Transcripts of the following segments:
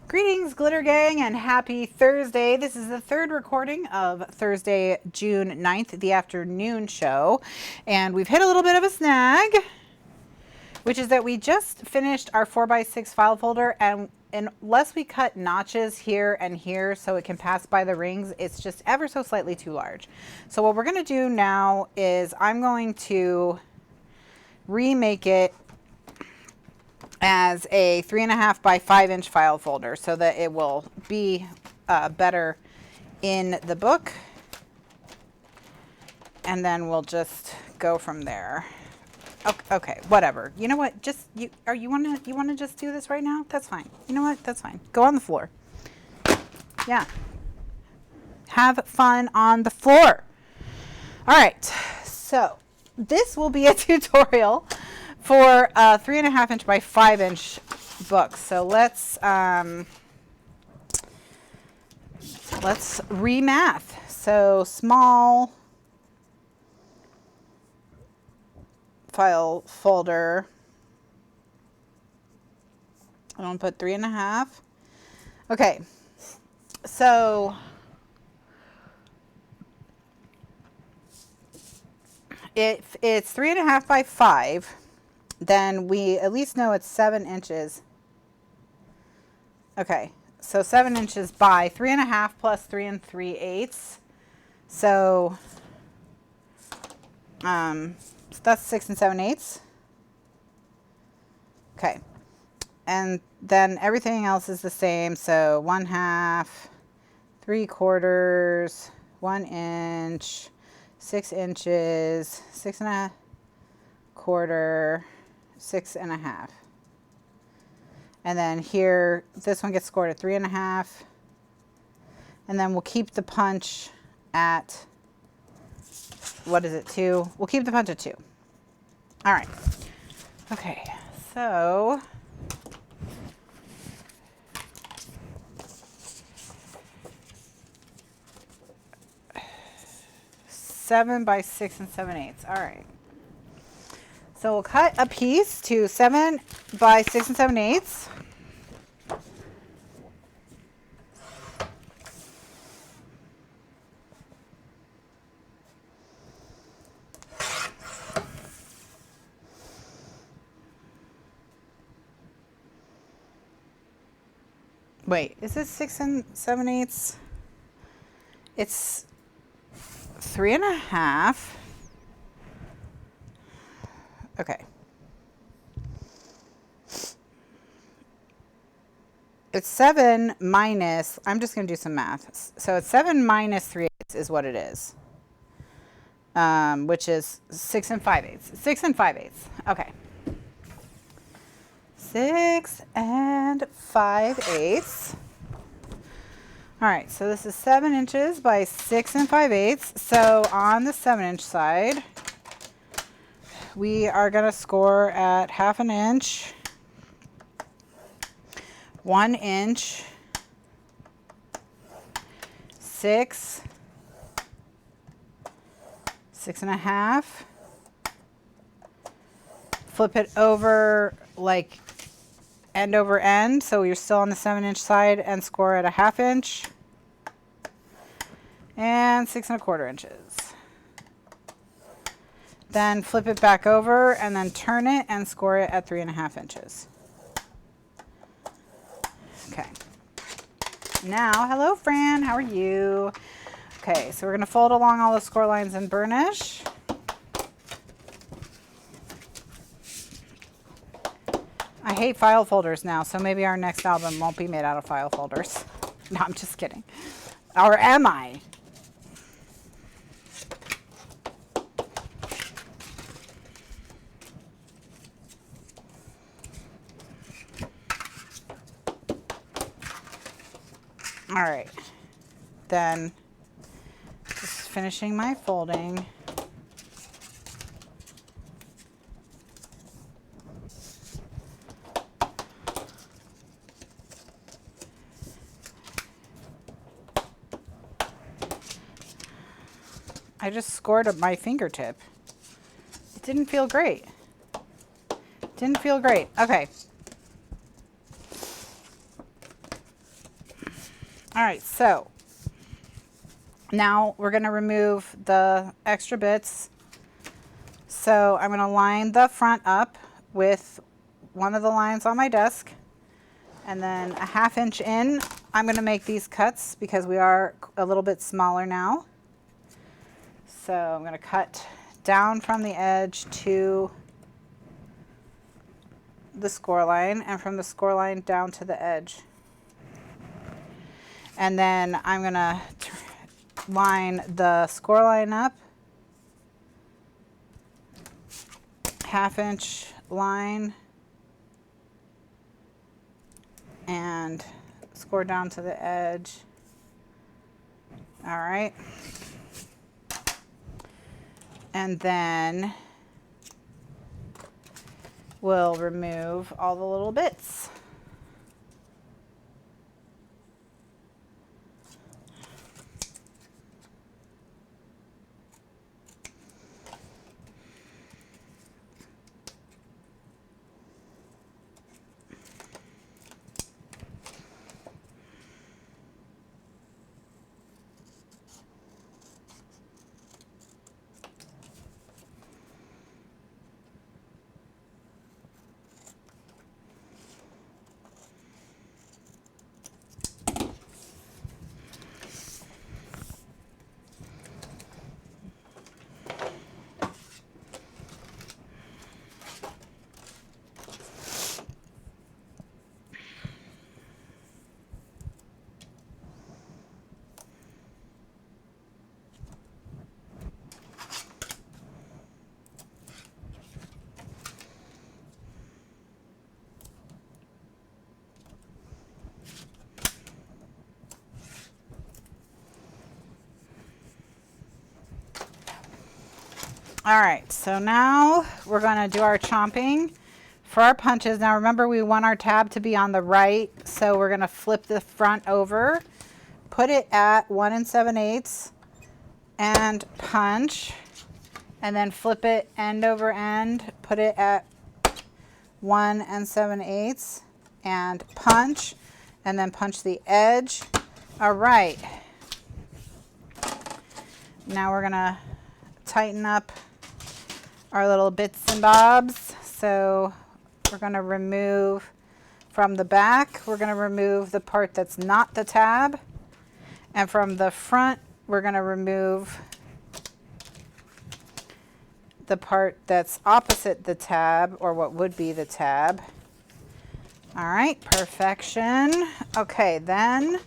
Greetings, Glitter Gang, and happy Thursday. This is the third recording of Thursday, June 9th, the afternoon show. And we've hit a little bit of a snag, which is that we just finished our 4x6 file folder, and unless we cut notches here and here so it can pass by the rings, it's just ever so slightly too large. So what we're going to do now is I'm going to remake it as a 3.5 by 5 inch file folder so that it will be better in the book, and then we'll just go from there. Okay, whatever. You know what? Just you want to just do this right now? That's fine. You know what? That's fine. Go on the floor. Yeah. Have fun on the floor. All right. So this will be a tutorial for a 3.5 inch by 5 inch book. So let's remath. So small file folder. I'm gonna put 3.5. Okay, so if it's 3.5 by 5, then we at least know it's 7 inches. Okay, so 7 inches by 3.5 plus 3 3/8. So that's 6 7/8. Okay, and then everything else is the same. So 1/2, 3/4, 1 inch, 6 inches, 6.25, 6.5. And then here, this one gets scored at 3.5. And then we'll keep the punch at, what is it, 2? We'll keep the punch at 2. All right. Okay, so seven by 6 7/8. All right. So we'll cut a piece to 7 by 6 7/8. Wait, is it 6 7/8? It's 3.5. Okay. It's 7 minus, I'm just going to do some math. So it's 7 minus 3/8 is what it is, which is 6 5/8. 6 5/8. Okay. 6 5/8. All right, so this is 7 inches by 6 5/8. So on the 7 inch side, we are going to score at 1/2 inch, 1 inch, 6, 6.5. Flip it over like end over end, so you're still on the 7 inch side, and score at 1/2 inch and 6.25 inches. Then flip it back over and then turn it and score it at 3.5 inches. Okay. Now, hello Fran, how are you? Okay, so we're gonna fold along all the score lines and burnish. I hate file folders now, so maybe our next album won't be made out of file folders. No, I'm just kidding. Or am I? All right, then just finishing my folding. I just scored at my fingertip. It didn't feel great. Didn't feel great. Okay. All right, so now we're going to remove the extra bits. So I'm going to line the front up with one of the lines on my desk, and then a 1/2 inch in, I'm going to make these cuts because we are a little bit smaller now. So I'm going to cut down from the edge to the score line, and from the score line down to the edge. And then I'm going to line the score line up, 1/2 inch line, and score down to the edge. All right. And then we'll remove all the little bits. All right, so now we're going to do our chomping for our punches. Now remember, we want our tab to be on the right, so we're going to flip the front over, put it at 1 7/8 and punch, and then flip it end over end, put it at 1 7/8 and punch, and then punch the edge. All right, now we're going to tighten up our little bits and bobs. So we're going to remove from the back, we're going to remove the part that's not the tab, and from the front we're going to remove the part that's opposite the tab, or what would be the tab. All right, perfection. Okay, then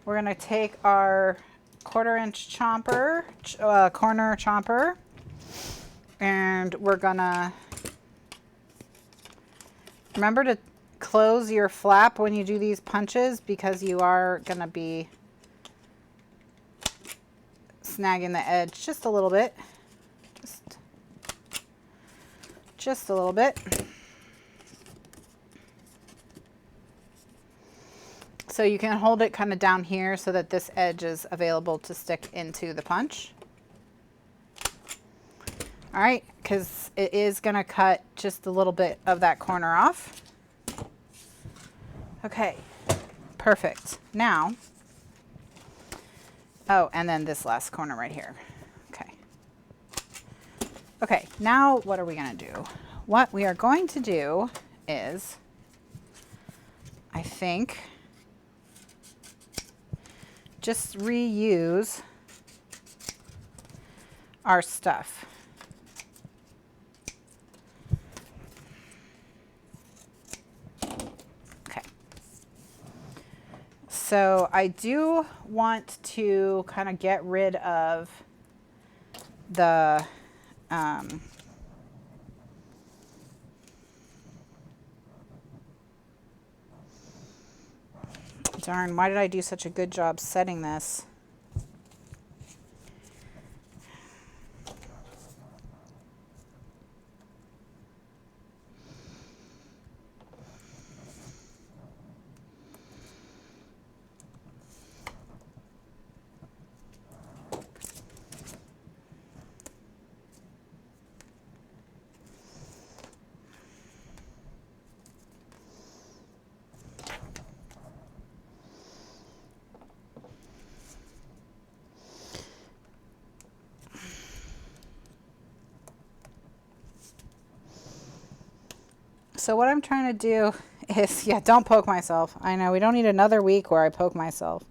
we're going to take our 1/4 inch chomper, corner chomper, and we're gonna remember to close your flap when you do these punches, because you are gonna be snagging the edge just a little bit, just a little bit. So you can hold it kind of down here so that this edge is available to stick into the punch. All right, because it is going to cut just a little bit of that corner off. Okay, perfect. Now, oh, and then this last corner right here. Okay. Okay, now what are we going to do? What we are going to do is, I think, just reuse our stuff. So I do want to kind of get rid of the darn, why did I do such a good job setting this? So what I'm trying to do is, yeah, don't poke myself. I know, we don't need another week where I poke myself.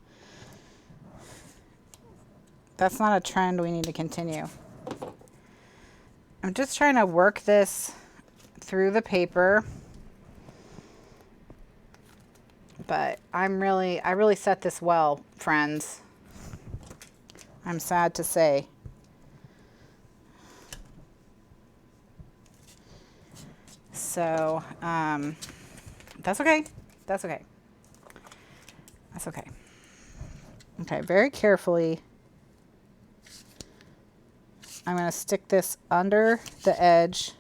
That's not a trend we need to continue. I'm just trying to work this through the paper. But I really set this well, friends. I'm sad to say. So, that's okay. That's okay. That's okay. Okay, very carefully, I'm going to stick this under the edge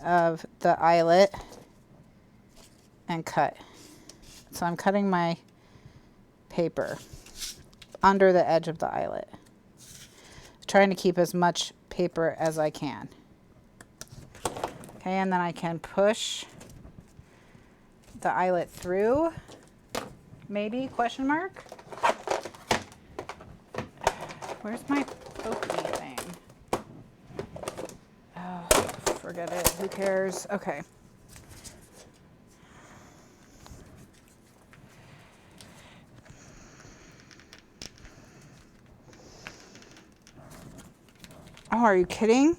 of the eyelet and cut. So I'm cutting my paper under the edge of the eyelet, trying to keep as much paper as I can. Okay, and then I can push the eyelet through, maybe, question mark? Where's my pokey thing? Oh, forget it, who cares? Okay. Oh, are you kidding?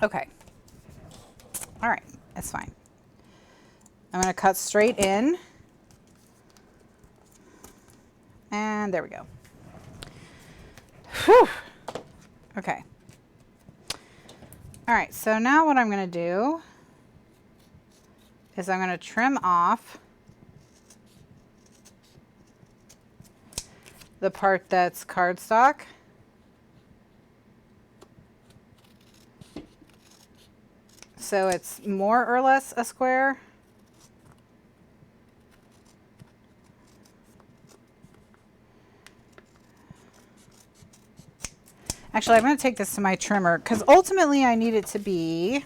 Okay. All right, that's fine. I'm going to cut straight in. And there we go. Whew. Okay. All right, so now what I'm going to do is I'm going to trim off the part that's cardstock. So it's more or less a square. Actually, I'm going to take this to my trimmer because ultimately I need it to be,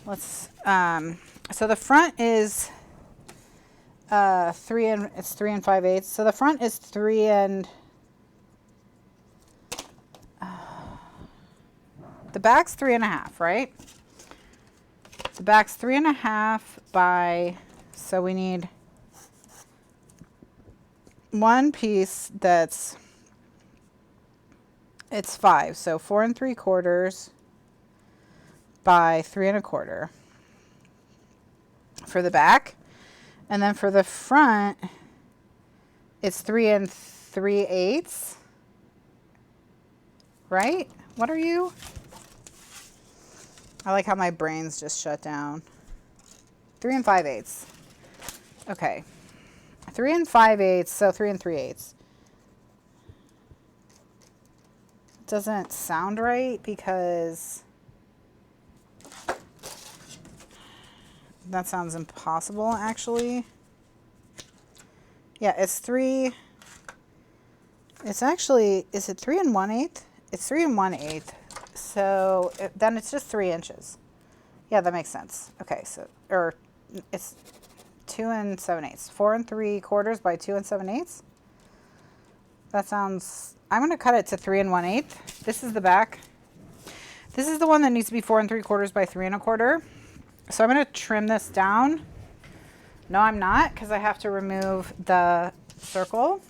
so the front is 3 and 5/8. So the front is 3 and the back's 3.5, right? The back's 3.5 by, so we need one piece that's, it's 5, so 4 3/4 by 3 1/4 for the back. And then for the front, it's 3 3/8, right? What are you? I like how my brain's just shut down. 3 5/8. Okay. 3 5/8, so 3 3/8. Doesn't sound right because that sounds impossible, actually. Yeah, it's 3. It's actually, is it 3 1/8? It's 3 1/8. So then it's just 3 inches. Yeah, that makes sense. Okay, so, or it's 2 7/8. 4 3/4 by 2 7/8. That sounds, I'm going to cut it to 3 1/8. This is the back. This is the one that needs to be 4 3/4 by 3 1/4. So I'm going to trim this down. No, I'm not, because I have to remove the circle.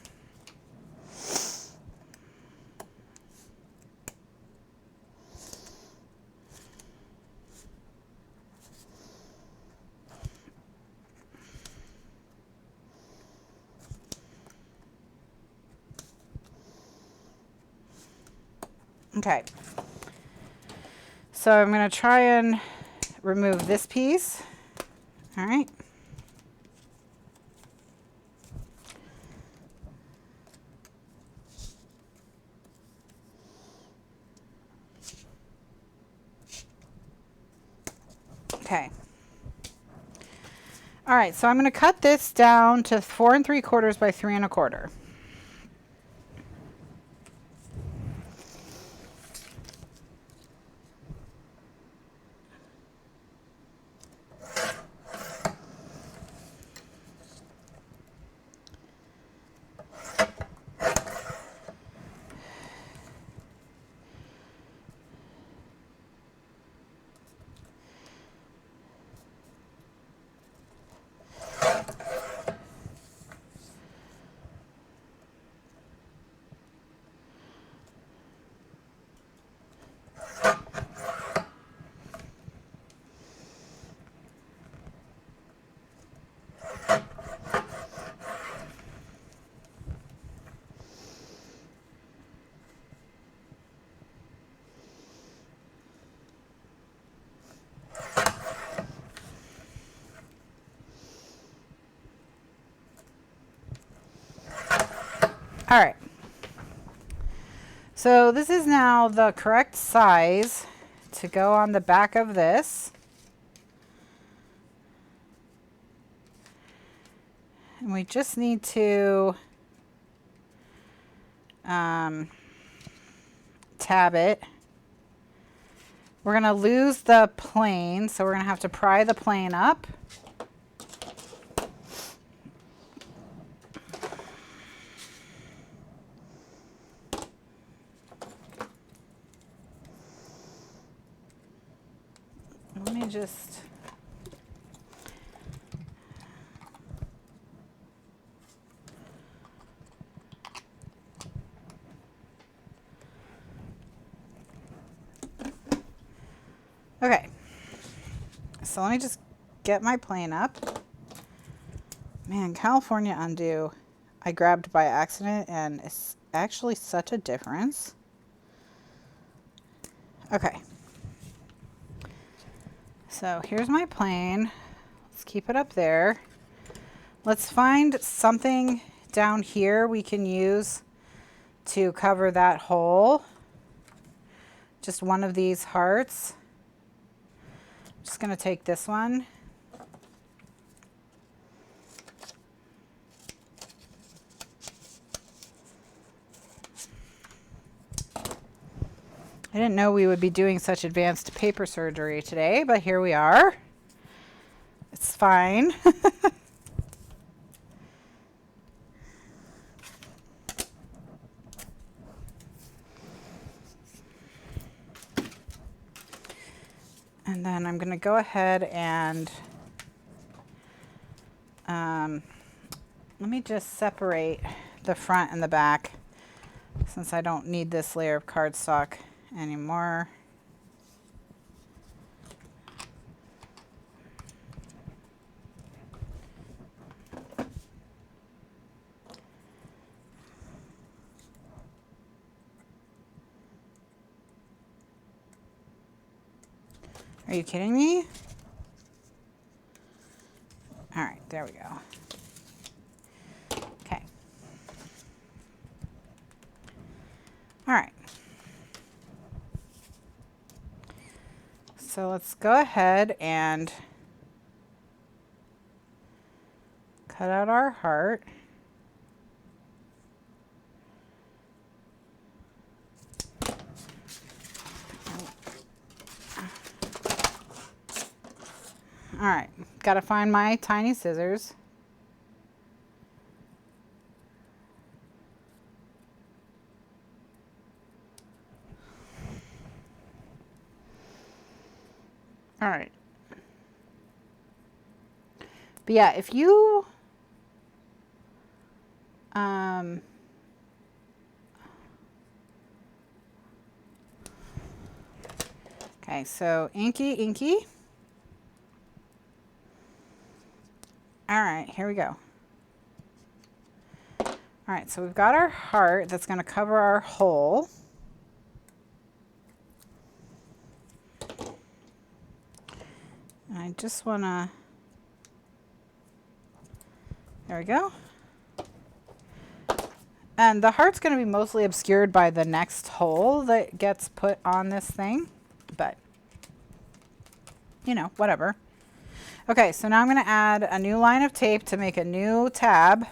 Okay, so I'm going to try and remove this piece. All right. Okay. All right, so I'm going to cut this down to 4 3/4 by 3 1/4. All right. So this is now the correct size to go on the back of this. And we just need to tab it. We're going to lose the plane, so we're going to have to pry the plane up. Let me just... Okay, so let me just get my plane up. Man, California Undo, I grabbed by accident, and it's actually such a difference. Okay, so here's my plane. Let's keep it up there. Let's find something down here we can use to cover that hole. Just one of these hearts. Just going to take this one. I didn't know we would be doing such advanced paper surgery today, but here we are. It's fine. And then I'm going to go ahead and let me just separate the front and the back since I don't need this layer of cardstock anymore. Are you kidding me? All right, there we go. Okay. All right. So let's go ahead and cut out our heart. All right, got to find my tiny scissors. All right. But yeah, if you okay, so inky. All right, here we go. All right, so we've got our heart that's going to cover our hole. And I just want to, there we go. And the heart's going to be mostly obscured by the next hole that gets put on this thing, but you know, whatever. Okay, so now I'm going to add a new line of tape to make a new tab.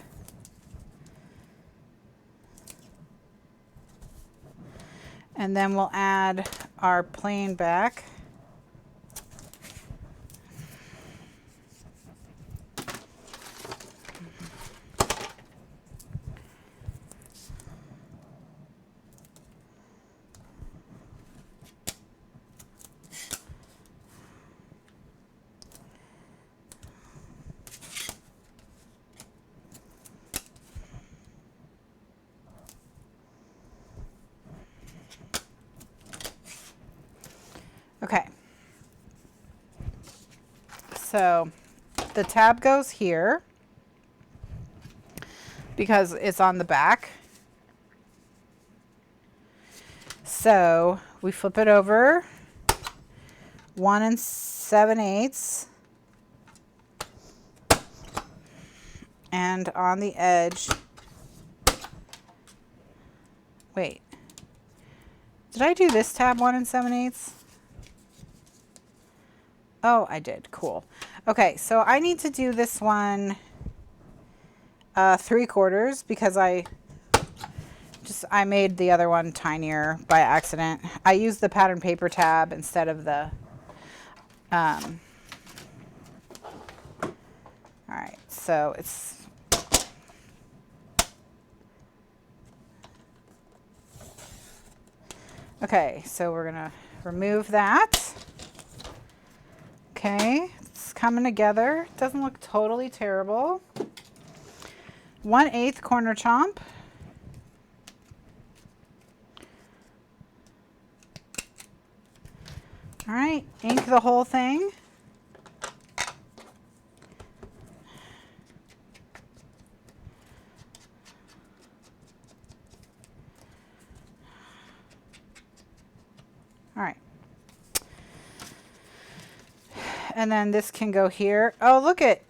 And then we'll add our plane back. Okay, so the tab goes here because it's on the back. So we flip it over 1 7/8 and on the edge Wait. Did I do this tab 1 7/8? Oh, I did. Cool. Okay, so I need to do this one 3/4 because I made the other one tinier by accident. I used the pattern paper tab instead of the all right, so it's okay, so we're gonna remove that. Okay, it's coming together. Doesn't look totally terrible. 1/8 corner chomp. All right, ink the whole thing. All right. And then this can go here. Oh, look it.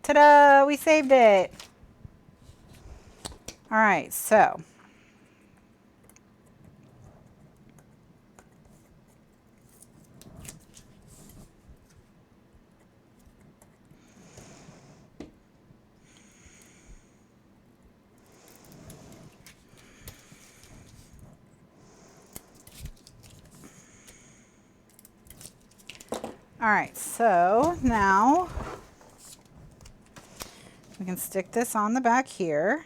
Ta-da, we saved it. All right, so. All right, so now we can stick this on the back here.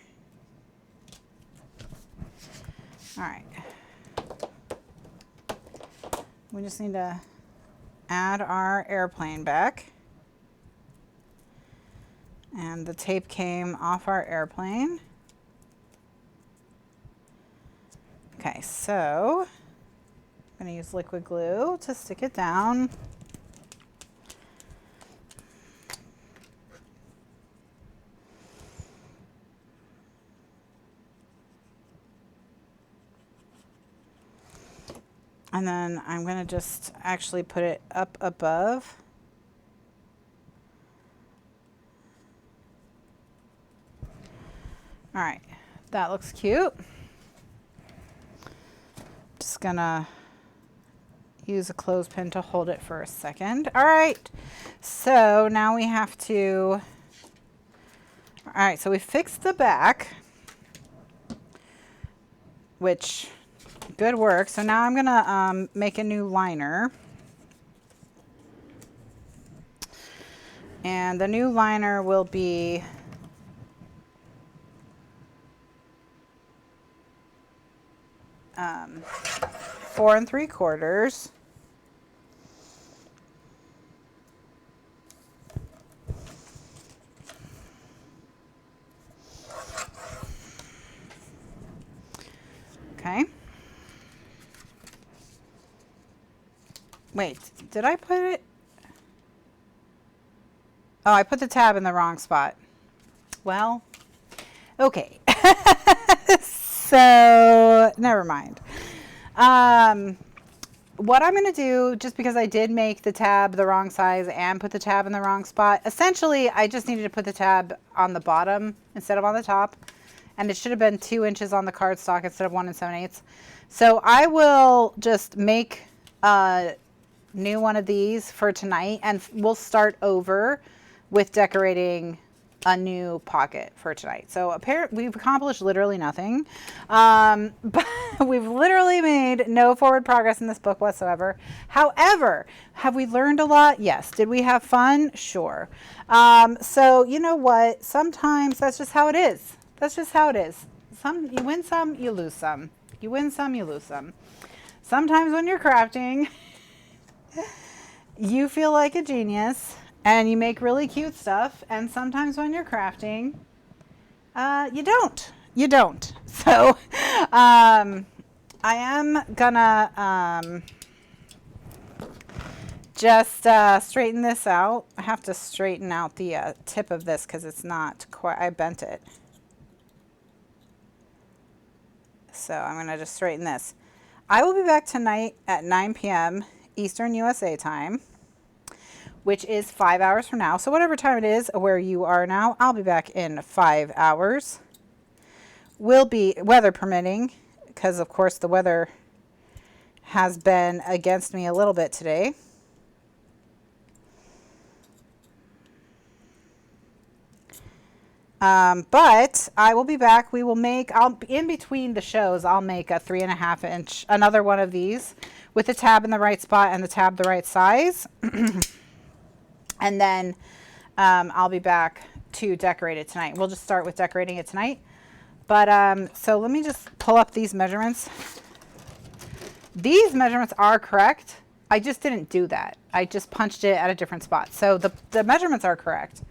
All right. We just need to add our airplane back. And the tape came off our airplane. Okay, so I'm going to use liquid glue to stick it down. And then I'm going to just actually put it up above. All right, that looks cute. Just going to use a clothespin to hold it for a second. All right, so now we have to, all right, so we fixed the back, which, good work. So now I'm gonna make a new liner. And the new liner will be um, 4 3/4. Okay. Wait, did I put it? Oh, I put the tab in the wrong spot. Well, okay. So, never mind. What I'm going to do, just because I did make the tab the wrong size and put the tab in the wrong spot, essentially I just needed to put the tab on the bottom instead of on the top. And it should have been 2 inches on the cardstock instead of 1 7/8. So I will just make a new one of these for tonight, and we'll start over with decorating a new pocket for tonight. So apparently we've accomplished literally nothing. But we've literally made no forward progress in this book whatsoever. However, have we learned a lot? Yes. Did we have fun? Sure. So you know what? Sometimes that's just how it is. That's just how it is. You win some, you lose some. You win some, you lose some. Sometimes when you're crafting, you feel like a genius and you make really cute stuff. And sometimes when you're crafting, you don't. You don't. So I am gonna just straighten this out. I have to straighten out the tip of this because it's not quite, I bent it. So I'm going to just straighten this. I will be back tonight at 9 p.m. Eastern USA time, which is 5 hours from now. So whatever time it is where you are now, I'll be back in 5 hours will be weather permitting, because of course the weather has been against me a little bit today. But I will be back. We will make, in between the shows, I'll make a 3.5 inch, another one of these with the tab in the right spot and the tab the right size. And then I'll be back to decorate it tonight. We'll just start with decorating it tonight. But so let me just pull up these measurements. These measurements are correct. I just didn't do that. I just punched it at a different spot. So the measurements are correct.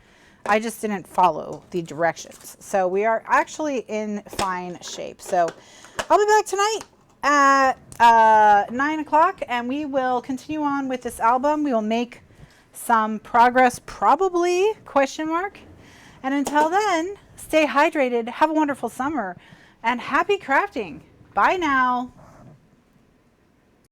I just didn't follow the directions. So we are actually in fine shape. So I'll be back tonight at 9 o'clock, and we will continue on with this album. We will make some progress, probably, question mark. And until then, stay hydrated, have a wonderful summer, and happy crafting. Bye now.